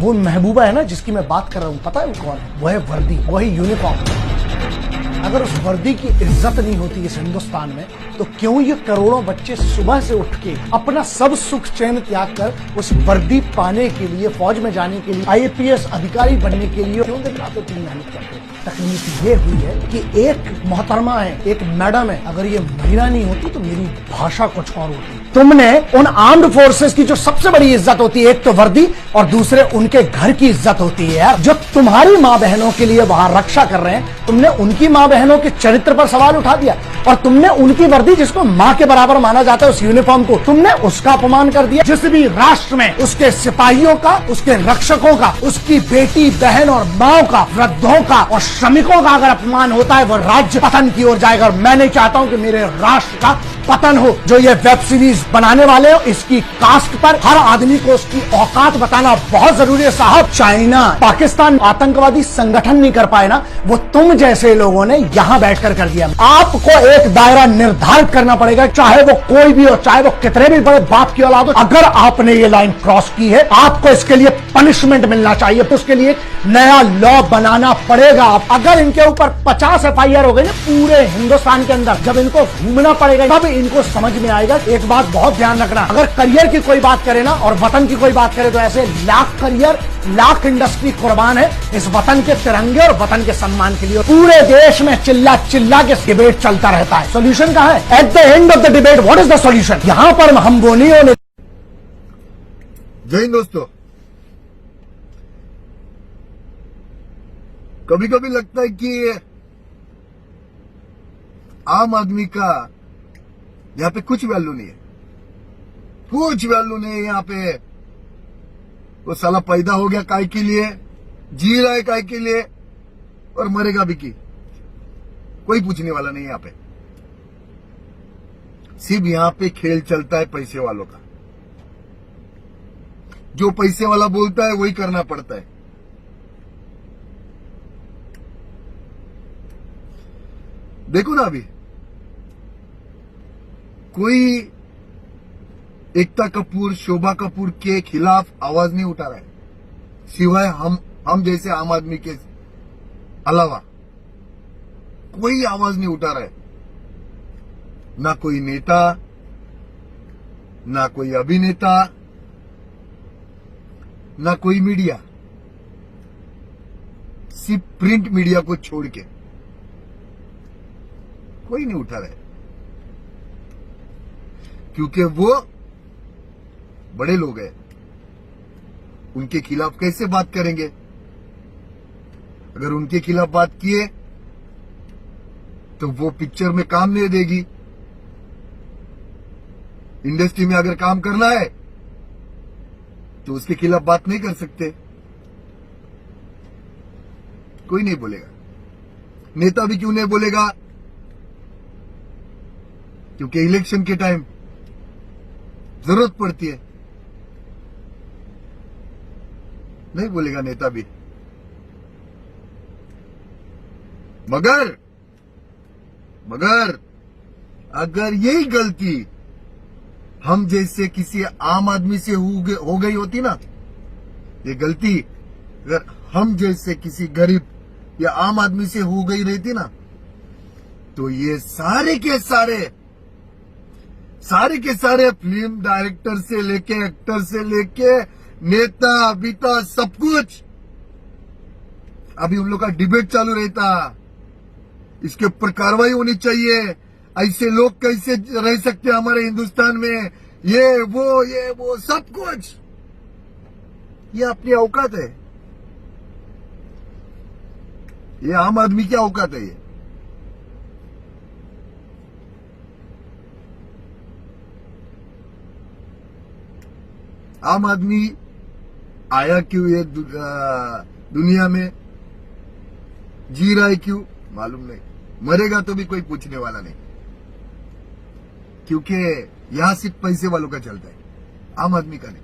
वो महबूबा है ना जिसकी मैं बात कर रहा हूँ, पता है वो कौन है? वो है वर्दी, वही यूनिफॉर्म। अगर उस वर्दी की इज्जत नहीं होती इस हिंदुस्तान में तो क्यों ये करोड़ों बच्चे सुबह से उठ के अपना सब सुख चैन त्याग कर उस वर्दी पाने के लिए, फौज में जाने के लिए, आईपीएस अधिकारी बनने के लिए क्यों दिन रात इतनी मेहनत करते हैं? तकलीफ ये हुई है कि एक मोहतरमा है, एक मैडम है, अगर ये महिला नहीं होती तो मेरी भाषा कुछ और होती। तुमने उन आर्म्ड फोर्सेस की जो सबसे बड़ी इज्जत होती है, एक तो वर्दी और दूसरे उनके घर की इज्जत होती है यार, जो तुम्हारी माँ बहनों के लिए वहां रक्षा कर रहे हैं, तुमने उनकी माँ बहनों के चरित्र पर सवाल उठा दिया और तुमने उनकी वर्दी जिसको माँ के बराबर माना जाता है, उस यूनिफॉर्म को तुमने उसका अपमान कर दिया। जिस भी राष्ट्र में उसके सिपाहियों का, उसके रक्षकों का, उसकी बेटी बहन और माओ का, वृद्धों का और श्रमिकों का अगर अपमान होता है, वो राज्य पतन की ओर जाएगा। और मैं नहीं चाहता हूं कि मेरे राष्ट्र का पतन हो। जो ये वेब सीरीज बनाने वाले हो, इसकी कास्ट पर हर आदमी को उसकी औकात बताना बहुत जरूरी है साहब। चाइना, पाकिस्तान आतंकवादी संगठन नहीं कर पाए ना, वो तुम जैसे लोगों ने यहां बैठकर कर दिया। आपको एक दायरा निर्धारित करना पड़ेगा, चाहे वो कोई भी हो, चाहे वो कितने भी बड़े बाप की औलाद हो। अगर आपने ये लाइन क्रॉस की है, आपको इसके लिए पनिशमेंट मिलना चाहिए, तो उसके लिए नया लॉ बनाना पड़ेगा। अगर इनके ऊपर 50 FIR हो गई ना पूरे हिंदुस्तान के अंदर, जब इनको घूमना पड़ेगा तब इनको समझ में आएगा। एक बात बहुत ध्यान रखना, अगर करियर की कोई बात करे ना और वतन की कोई बात करे तो ऐसे लाख करियर, लाख इंडस्ट्री कुर्बान है इस वतन के तिरंगे और वतन के सम्मान के लिए। पूरे देश में चिल्ला चिल्ला के डिबेट चलता रहता है, सोल्यूशन कहाँ है? At the end of the debate what is the solution? यहां पर हम वो नहीं होने। जय हिंद दोस्तों, कभी कभी लगता है कि आम आदमी का यहाँ पे कुछ वैल्यू नहीं है, कुछ वैल्यू नहीं है यहाँ पे। वो साला पैदा हो गया काय के लिए, जी रहा है काय के लिए और मरेगा भी की, कोई पूछने वाला नहीं है यहाँ पे। सिर्फ यहाँ पे खेल चलता है पैसे वालों का। जो पैसे वाला बोलता है वही करना पड़ता है। देखो ना, अभी कोई एकता कपूर, शोभा कपूर के खिलाफ आवाज नहीं उठा रहा है, सिवाय हम जैसे आम आदमी के अलावा कोई आवाज नहीं उठा रहा है। ना कोई नेता, ना कोई अभिनेता, ना कोई मीडिया, सिर्फ प्रिंट मीडिया को छोड़ के कोई नहीं उठा रहा है, क्योंकि वो बड़े लोग हैं। उनके खिलाफ कैसे बात करेंगे? अगर उनके खिलाफ बात किए तो वो पिक्चर में काम नहीं देगी। इंडस्ट्री में अगर काम करना है तो उसके खिलाफ बात नहीं कर सकते, कोई नहीं बोलेगा। नेता भी क्यों नहीं बोलेगा? क्योंकि इलेक्शन के टाइम जरूरत पड़ती है, नहीं बोलेगा नेता भी। मगर अगर यही गलती हम जैसे किसी आम आदमी से हो गई होती ना, ये गलती अगर हम जैसे किसी गरीब या आम आदमी से हो गई रहती ना, तो ये सारे के सारे फिल्म डायरेक्टर से लेके, एक्टर से लेके, नेता अभिता सब कुछ अभी उन लोग का डिबेट चालू रहता। इसके ऊपर कार्रवाई होनी चाहिए। ऐसे लोग कैसे रह सकते हैं हमारे हिंदुस्तान में? ये वो सब कुछ, ये अपनी औकात है। ये आम आदमी की औकात है। ये आम आदमी आया क्यों ये दुनिया में, जी रहा है क्यों मालूम नहीं, मरेगा तो भी कोई पूछने वाला नहीं, क्योंकि यहां सिर्फ पैसे वालों का चलता है, आम आदमी का नहीं।